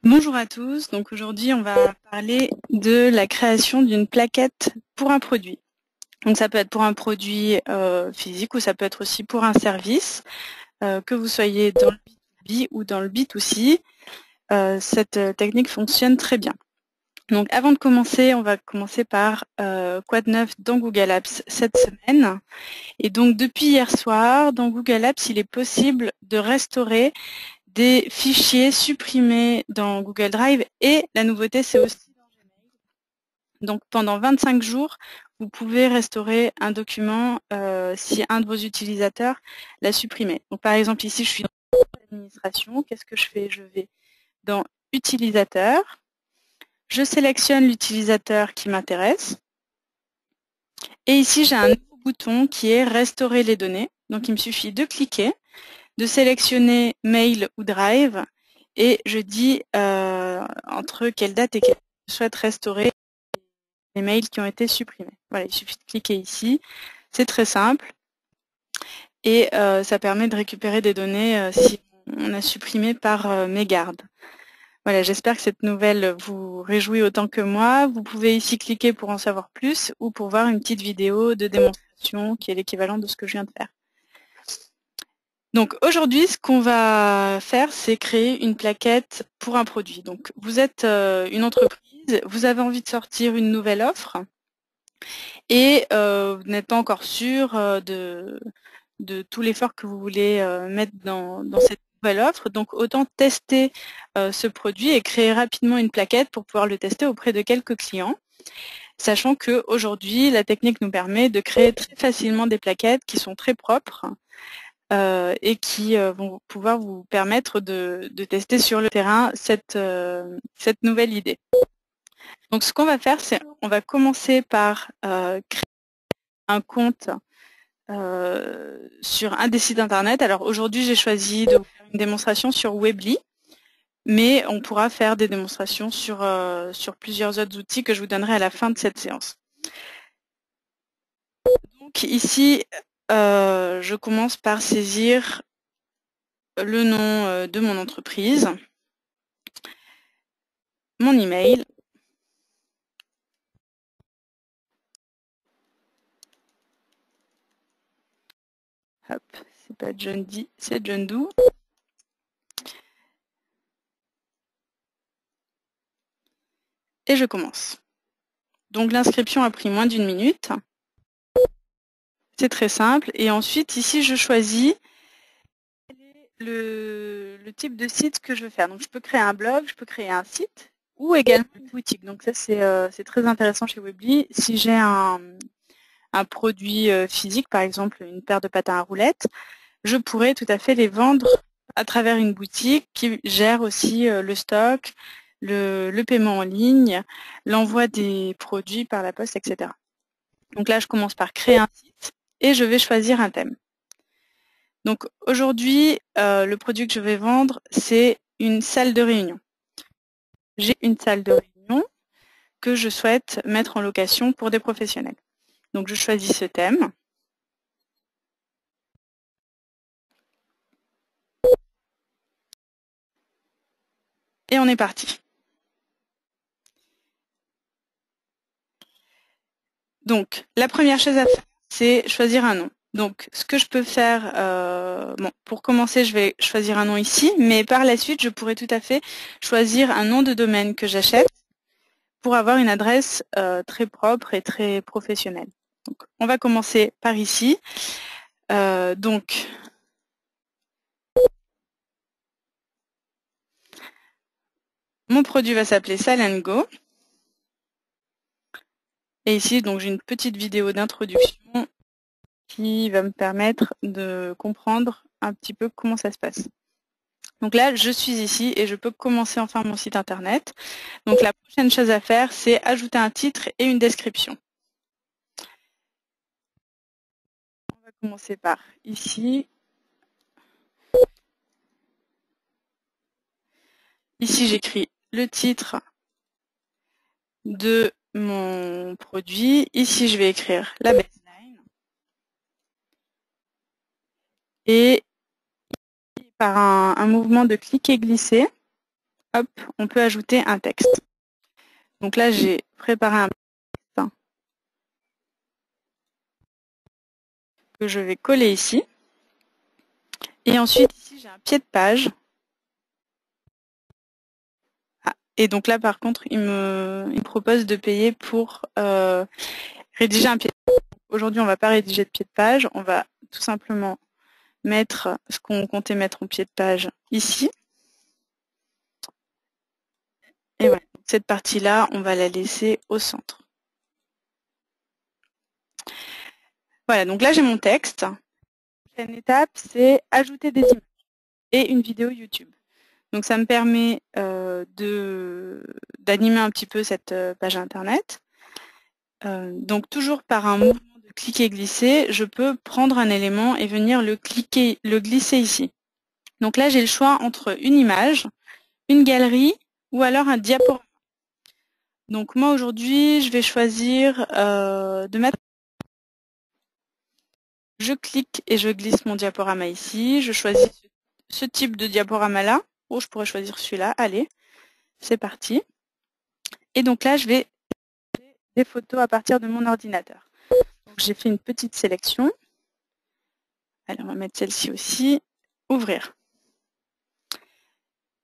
Bonjour à tous, donc aujourd'hui on va parler de la création d'une plaquette pour un produit. Donc ça peut être pour un produit physique ou ça peut être aussi pour un service, que vous soyez dans le B2B ou dans le B2C, cette technique fonctionne très bien. Donc avant de commencer, on va commencer par quoi de neuf dans Google Apps cette semaine. Et donc depuis hier soir, dans Google Apps, il est possible de restaurer des fichiers supprimés dans Google Drive et la nouveauté c'est aussi dans Gmail. Donc pendant 25 jours, vous pouvez restaurer un document si un de vos utilisateurs l'a supprimé. Donc par exemple ici je suis dans l'administration, qu'est-ce que je fais? Je vais dans utilisateur, je sélectionne l'utilisateur qui m'intéresse et ici j'ai un nouveau bouton qui est restaurer les données. Donc il me suffit de cliquer, de sélectionner mail ou drive et je dis entre quelle date et quelle date je souhaite restaurer les mails qui ont été supprimés. Voilà, il suffit de cliquer ici, c'est très simple et ça permet de récupérer des données si on a supprimé par mégarde. Voilà, j'espère que cette nouvelle vous réjouit autant que moi. Vous pouvez ici cliquer pour en savoir plus ou pour voir une petite vidéo de démonstration qui est l'équivalent de ce que je viens de faire. Donc aujourd'hui, ce qu'on va faire, c'est créer une plaquette pour un produit. Donc vous êtes une entreprise, vous avez envie de sortir une nouvelle offre et vous n'êtes pas encore sûr de tout l'effort que vous voulez mettre dans cette nouvelle offre. Donc autant tester ce produit et créer rapidement une plaquette pour pouvoir le tester auprès de quelques clients. Sachant qu'aujourd'hui, la technique nous permet de créer très facilement des plaquettes qui sont très propres et qui vont pouvoir vous permettre de tester sur le terrain cette nouvelle idée. Donc ce qu'on va faire, c'est on va commencer par créer un compte sur un des sites internet. Alors aujourd'hui, j'ai choisi de faire une démonstration sur Weebly, mais on pourra faire des démonstrations sur plusieurs autres outils que je vous donnerai à la fin de cette séance. Donc ici, je commence par saisir le nom de mon entreprise, mon email, hop, c'est pas John Dee, c'est John Doe. Et je commence. Donc l'inscription a pris moins d'1 minute. C'est très simple. Et ensuite, ici, je choisis le type de site que je veux faire. Donc je peux créer un blog, je peux créer un site ou également une boutique. Donc ça, c'est très intéressant chez Weebly. Si j'ai un produit physique, par exemple une paire de patins à roulettes, je pourrais tout à fait les vendre à travers une boutique qui gère aussi le stock, le paiement en ligne, l'envoi des produits par la poste, etc. Donc là, je commence par créer un site et je vais choisir un thème. Donc aujourd'hui, le produit que je vais vendre, c'est une salle de réunion. J'ai une salle de réunion que je souhaite mettre en location pour des professionnels. Donc je choisis ce thème. Et on est parti. Donc la première chose à faire, c'est choisir un nom. Donc ce que je peux faire, bon, pour commencer, je vais choisir un nom ici, mais par la suite, je pourrais tout à fait choisir un nom de domaine que j'achète pour avoir une adresse très propre et très professionnelle. Donc, on va commencer par ici. Donc, mon produit va s'appeler Sal & Go. Et ici, donc, j'ai une petite vidéo d'introduction qui va me permettre de comprendre un petit peu comment ça se passe. Donc là, je suis ici et je peux commencer enfin mon site internet. Donc la prochaine chose à faire, c'est ajouter un titre et une description. On va commencer par ici. Ici, j'écris le titre de mon produit. Ici, je vais écrire la baseline. Et par un mouvement de cliquer-glisser, hop, on peut ajouter un texte. Donc là, j'ai préparé un texte que je vais coller ici. Et ensuite, ici, j'ai un pied de page. Ah, et donc là, par contre, il me propose de payer pour rédiger un pied de page. Aujourd'hui, on ne va pas rédiger de pied de page. On va tout simplement mettre ce qu'on comptait mettre en pied de page ici. Et voilà, cette partie-là, on va la laisser au centre. Voilà, donc là, j'ai mon texte. La prochaine étape, c'est ajouter des images et une vidéo YouTube. Donc ça me permet d'animer un petit peu cette page internet. Donc toujours par un mouvement de cliquer et glisser, je peux prendre un élément et venir le glisser ici. Donc là j'ai le choix entre une image, une galerie ou alors un diaporama. Donc moi aujourd'hui je vais choisir de mettre. Je clique et je glisse mon diaporama ici. Je choisis ce type de diaporama là, ou je pourrais choisir celui-là. Allez, c'est parti. Et donc là je vais des photos à partir de mon ordinateur. J'ai fait une petite sélection. Allez, on va mettre celle-ci aussi. Ouvrir.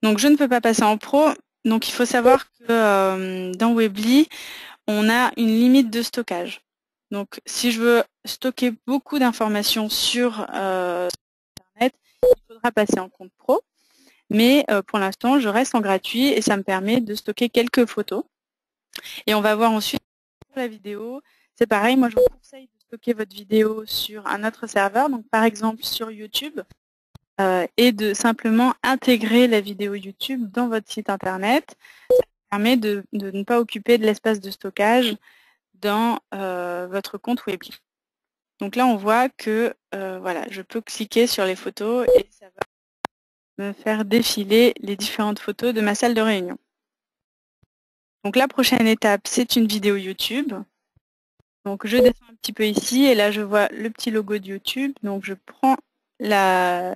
Donc je ne peux pas passer en pro. Donc il faut savoir que dans Weebly, on a une limite de stockage. Donc si je veux stocker beaucoup d'informations sur Internet, il faudra passer en compte pro. Mais pour l'instant, je reste en gratuit et ça me permet de stocker quelques photos. Et on va voir ensuite pour la vidéo. C'est pareil, moi je vous conseille de stocker votre vidéo sur un autre serveur, donc par exemple sur YouTube, et de simplement intégrer la vidéo YouTube dans votre site internet. Ça permet de ne pas occuper de l'espace de stockage dans votre compte Weebly. Donc là, on voit que voilà, je peux cliquer sur les photos et ça va me faire défiler les différentes photos de ma salle de réunion. Donc la prochaine étape, c'est une vidéo YouTube. Donc je descends un petit peu ici et là je vois le petit logo de YouTube. Donc je prends le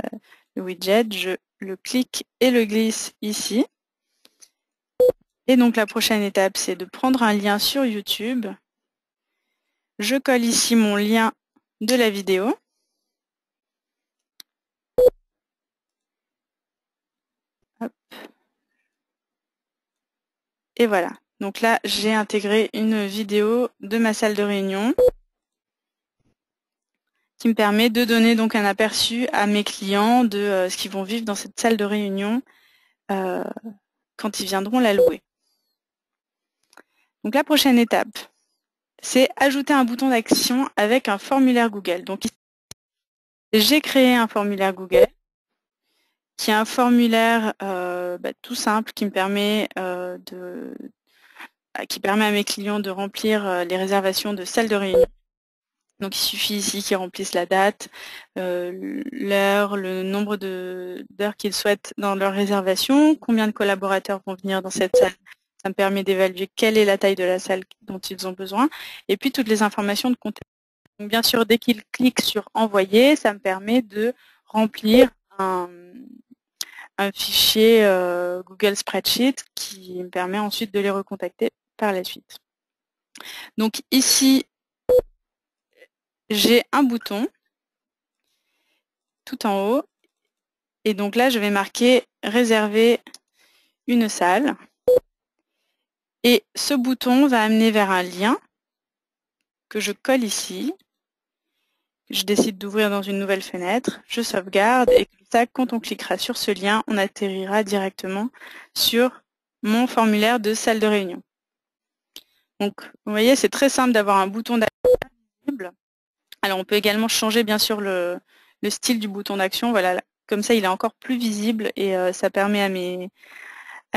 widget, je le clique et le glisse ici. Et donc la prochaine étape, c'est de prendre un lien sur YouTube. Je colle ici mon lien de la vidéo. Hop. Et voilà. Donc là, j'ai intégré une vidéo de ma salle de réunion qui me permet de donner donc un aperçu à mes clients de ce qu'ils vont vivre dans cette salle de réunion quand ils viendront la louer. Donc la prochaine étape, c'est ajouter un bouton d'action avec un formulaire Google. Donc j'ai créé un formulaire Google qui est un formulaire tout simple qui me permet qui permet à mes clients de remplir les réservations de salles de réunion. Donc il suffit ici qu'ils remplissent la date, l'heure, le nombre d'heures qu'ils souhaitent dans leur réservation, combien de collaborateurs vont venir dans cette salle. Ça me permet d'évaluer quelle est la taille de la salle dont ils ont besoin, et puis toutes les informations de contexte. Donc bien sûr, dès qu'ils cliquent sur envoyer, ça me permet de remplir un fichier Google Spreadsheet qui me permet ensuite de les recontacter par la suite. Donc ici, j'ai un bouton tout en haut. Et donc là, je vais marquer « Réserver une salle ». Et ce bouton va amener vers un lien que je colle ici. Je décide d'ouvrir dans une nouvelle fenêtre. Je sauvegarde et comme ça, quand on cliquera sur ce lien, on atterrira directement sur mon formulaire de salle de réunion. Donc, vous voyez, c'est très simple d'avoir un bouton d'action visible. Alors, on peut également changer, bien sûr, le style du bouton d'action. Voilà, comme ça, il est encore plus visible et ça permet à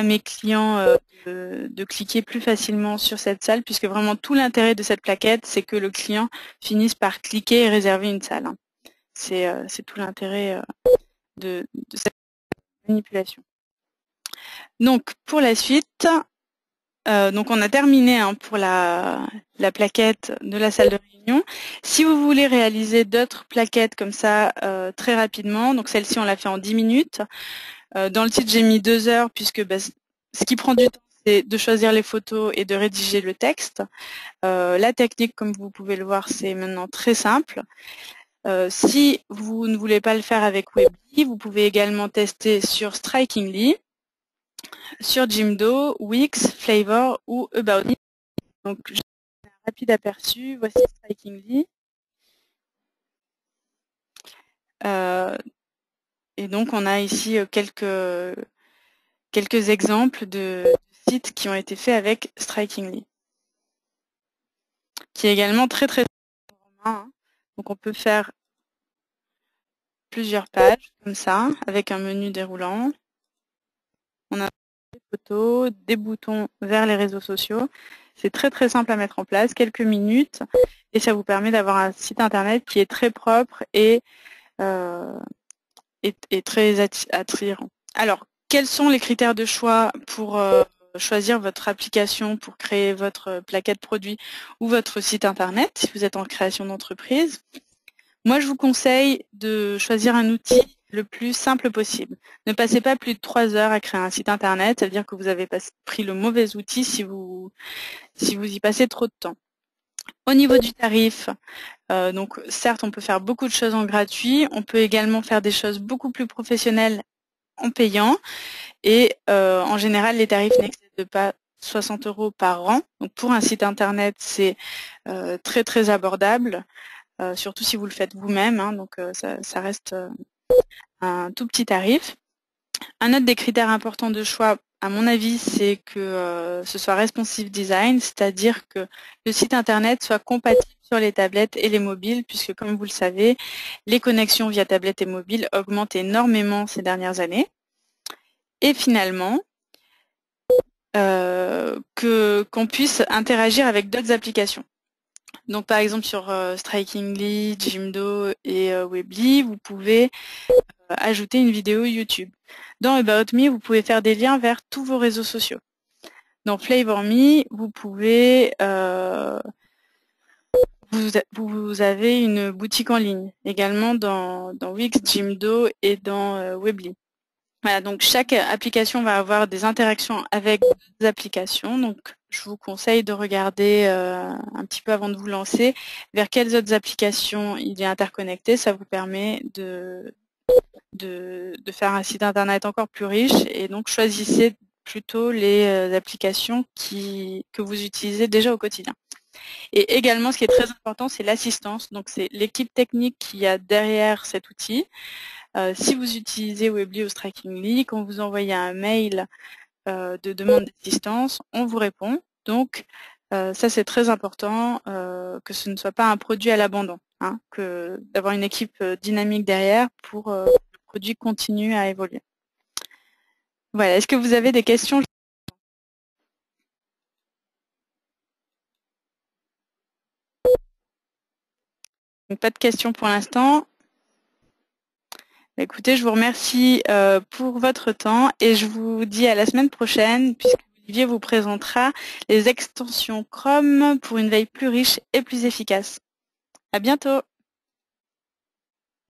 mes clients de cliquer plus facilement sur cette salle, puisque vraiment tout l'intérêt de cette plaquette, c'est que le client finisse par cliquer et réserver une salle. C'est tout l'intérêt de cette manipulation. Donc, pour la suite, donc on a terminé pour la plaquette de la salle de réunion. Si vous voulez réaliser d'autres plaquettes comme ça très rapidement, donc celle-ci on l'a fait en 10 minutes. Dans le titre j'ai mis 2 heures puisque ce qui prend du temps, c'est de choisir les photos et de rédiger le texte. La technique, comme vous pouvez le voir, c'est maintenant très simple. Si vous ne voulez pas le faire avec Weebly, vous pouvez également tester sur Strikingly, sur Jimdo, Wix, Flavor ou About Me. Donc, je fais un rapide aperçu. Voici Strikingly. Et donc, on a ici quelques exemples de sites qui ont été faits avec Strikingly, qui est également très très romain. Donc, on peut faire plusieurs pages comme ça, avec un menu déroulant. On a des photos, des boutons vers les réseaux sociaux. C'est très très simple à mettre en place, quelques minutes, et ça vous permet d'avoir un site internet qui est très propre et très attirant. Alors, quels sont les critères de choix pour choisir votre application pour créer votre plaquette produit ou votre site internet si vous êtes en création d'entreprise? Moi, je vous conseille de choisir un outil le plus simple possible. Ne passez pas plus de 3 heures à créer un site internet, ça veut dire que vous avez pris le mauvais outil si vous y passez trop de temps. Au niveau du tarif, donc certes, on peut faire beaucoup de choses en gratuit, on peut également faire des choses beaucoup plus professionnelles en payant, et en général, les tarifs n'excèdent pas 60 € par an. Donc pour un site internet, c'est très très abordable, surtout si vous le faites vous-même, hein, donc ça reste un tout petit tarif. Un autre des critères importants de choix, à mon avis, c'est que ce soit responsive design, c'est-à-dire que le site internet soit compatible sur les tablettes et les mobiles, puisque comme vous le savez, les connexions via tablette et mobile augmentent énormément ces dernières années. Et finalement, qu'on puisse interagir avec d'autres applications. Donc par exemple sur Strikingly, Jimdo et Weebly, vous pouvez ajouter une vidéo YouTube. Dans About Me, vous pouvez faire des liens vers tous vos réseaux sociaux. Dans Flavor Me, vous pouvez vous avez une boutique en ligne, également dans Wix, Jimdo et dans Weebly. Voilà, donc chaque application va avoir des interactions avec d'autres applications. Donc, je vous conseille de regarder un petit peu avant de vous lancer vers quelles autres applications il est interconnecté. Ça vous permet de faire un site internet encore plus riche. Et donc, choisissez plutôt les applications que vous utilisez déjà au quotidien. Et également, ce qui est très important, c'est l'assistance. Donc, c'est l'équipe technique qui a derrière cet outil. Si vous utilisez Weebly ou Strikingly, quand vous envoyez un mail de demande d'assistance, on vous répond. Donc, ça, c'est très important que ce ne soit pas un produit à l'abandon, hein, d'avoir une équipe dynamique derrière pour que le produit continue à évoluer. Voilà. Est-ce que vous avez des questions? Donc, pas de questions pour l'instant. Écoutez, je vous remercie pour votre temps et je vous dis à la semaine prochaine puisque Olivier vous présentera les extensions Chrome pour une veille plus riche et plus efficace. À bientôt!